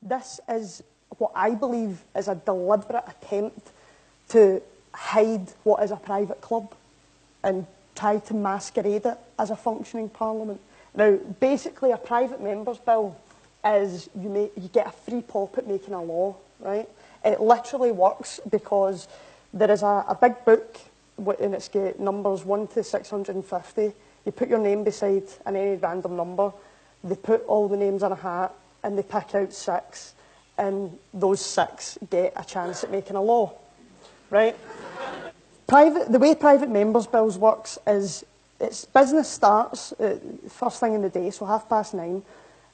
This is what I believe is a deliberate attempt to hide what is a private club and try to masquerade it as a functioning parliament. Now, basically, a private member's bill is you get a free pop at making a law, right? It literally works because there is a big book, and it's got numbers 1 to 650. You put your name beside any random number. They put all the names in a hat, and they pick out 6, and those 6 get a chance at making a law, right? The way private members' bills works is business starts first thing in the day, so 9:30,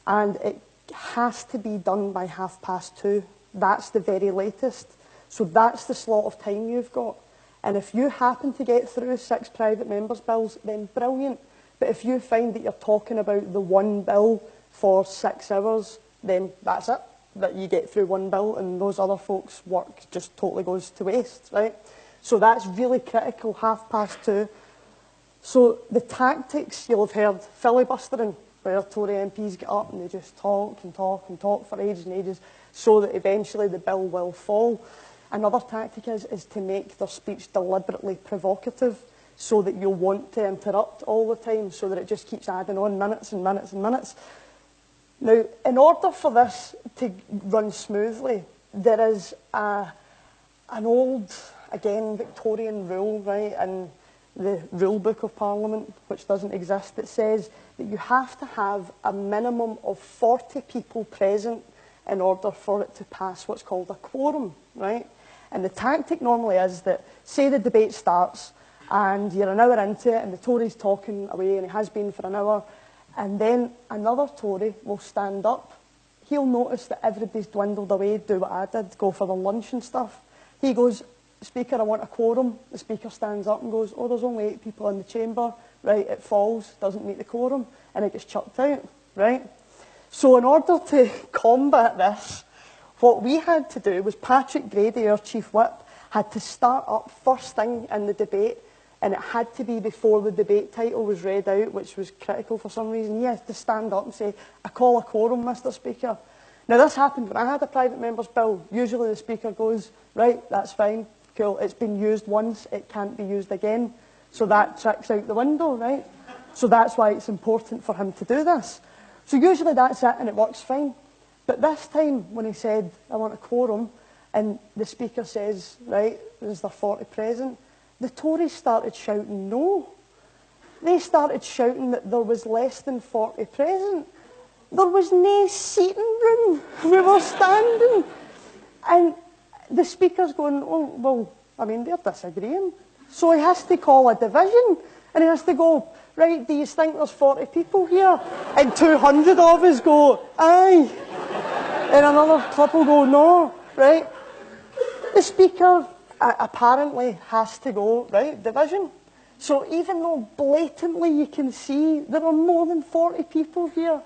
and it has to be done by 2:30. That's the very latest. So that's the slot of time you've got. And if you happen to get through 6 private members' bills, then brilliant. But if you find that you're talking about the one bill for 6 hours, then that's it. That you get through one bill and those other folks' work just totally goes to waste, right? So that's really critical, 2:30. So the tactics, you'll have heard filibustering, where Tory MPs get up and they just talk and talk and talk for ages and ages so that eventually the bill will fall. Another tactic is to make their speech deliberately provocative so that you'll want to interrupt all the time so that it just keeps adding on minutes and minutes and minutes. Now, in order for this to run smoothly, there is an old, again, Victorian rule, right, in the rule book of Parliament, which doesn't exist, that says that you have to have a minimum of 40 people present in order for it to pass what's called a quorum, right? And the tactic normally is that, say the debate starts and you're an hour into it and the Tory's talking away and he has been for an hour, and then another Tory will stand up. He'll notice that everybody's dwindled away, do what I did, go for the lunch and stuff. He goes, Speaker, I want a quorum. The Speaker stands up and goes, oh, there's only 8 people in the chamber. Right, it falls, doesn't meet the quorum, and it gets chucked out, right? So in order to combat this, what we had to do was Patrick Grady, our Chief Whip, had to start up first thing in the debate, and it had to be before the debate title was read out, which was critical for some reason. He had to stand up and say, I call a quorum, Mr. Speaker. Now, this happened when I had a private member's bill. Usually the Speaker goes, right, that's fine, cool, it's been used once, it can't be used again. So that trick's out the window, right? So that's why it's important for him to do this. So usually that's it and it works fine. But this time, when he said, I want a quorum, and the Speaker says, right, is there 40 present? The Tories started shouting no. They started shouting that there was less than 40 present. There was no seating room. We were standing. And the Speaker's going, oh, well, I mean, they're disagreeing. So he has to call a division. And he has to go, right, do you think there's 40 people here? And 200 of us go, aye. And another couple go, no, right? The Speaker apparently has to go, right, division. So even though blatantly you can see there are more than 40 people here,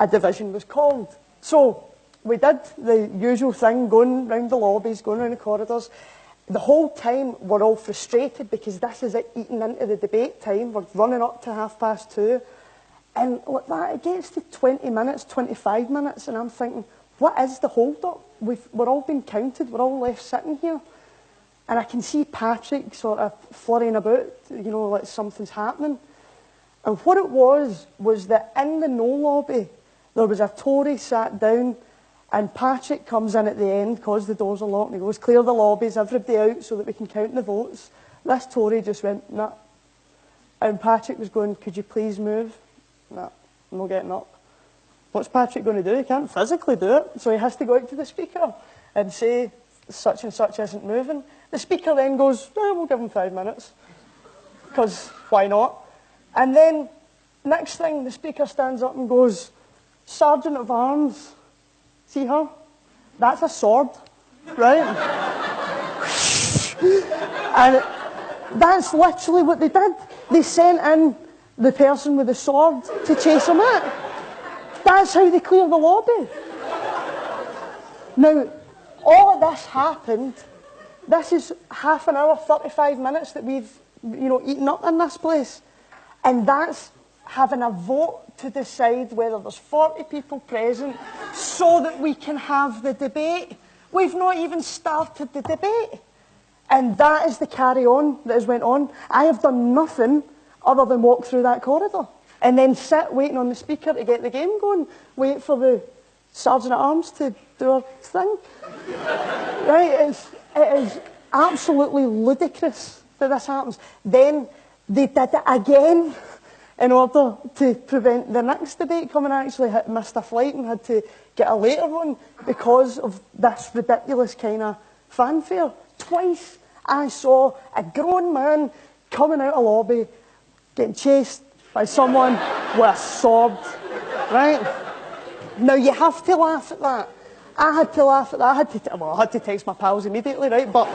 a division was called. So we did the usual thing, going round the lobbies, going round the corridors. The whole time we're all frustrated because this is it eating into the debate time. We're running up to 2:30. And like that, it gets to 20 minutes, 25 minutes, and I'm thinking, what is the hold-up? We're all being counted, we're all left sitting here. And I can see Patrick sort of flurrying about, you know, like something's happening. And what it was that in the no lobby, there was a Tory sat down, and Patrick comes in at the end, because the doors are locked, and he goes, clear the lobbies, everybody out, so that we can count the votes. This Tory just went, nah. And Patrick was going, could you please move? Nah, I'm not getting up. What's Patrick going to do? He can't physically do it. So he has to go out to the Speaker and say, such and such isn't moving. The Speaker then goes, we'll give him 5 minutes. Because why not? And then, next thing, the Speaker stands up and goes, Sergeant of Arms, see her? That's a sword, right? And that's literally what they did. They sent in the person with the sword to chase him out. That's how they clear the lobby. Now, all of this happened. This is half an hour, 35 minutes that we've, you know, eaten up in this place. And that's having a vote to decide whether there's 40 people present so that we can have the debate. We've not even started the debate. And that is the carry-on that has went on. I have done nothing other than walk through that corridor and then sit waiting on the speaker to get the game going, wait for the Sergeant-at-Arms to do her thing. Right? It is absolutely ludicrous that this happens. Then they did it again in order to prevent the next debate coming. I actually missed a flight and had to get a later one because of this ridiculous kind of fanfare. Twice I saw a grown man coming out of lobby getting chased by someone with a sword. Right? Now you have to laugh at that. I had to laugh at that. I had to text my pals immediately, right? But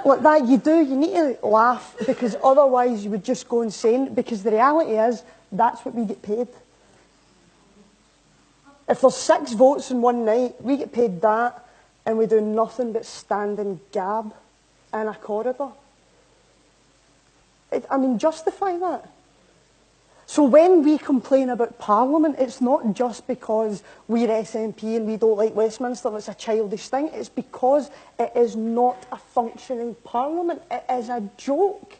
like that, you need to laugh because otherwise you would just go insane. Because the reality is, that's what we get paid. If there's 6 votes in one night, we get paid that, and we do nothing but stand and gab in a corridor. I mean, justify that. So when we complain about Parliament, it's not just because we're SNP and we don't like Westminster and it's a childish thing. It's because it is not a functioning Parliament. It is a joke.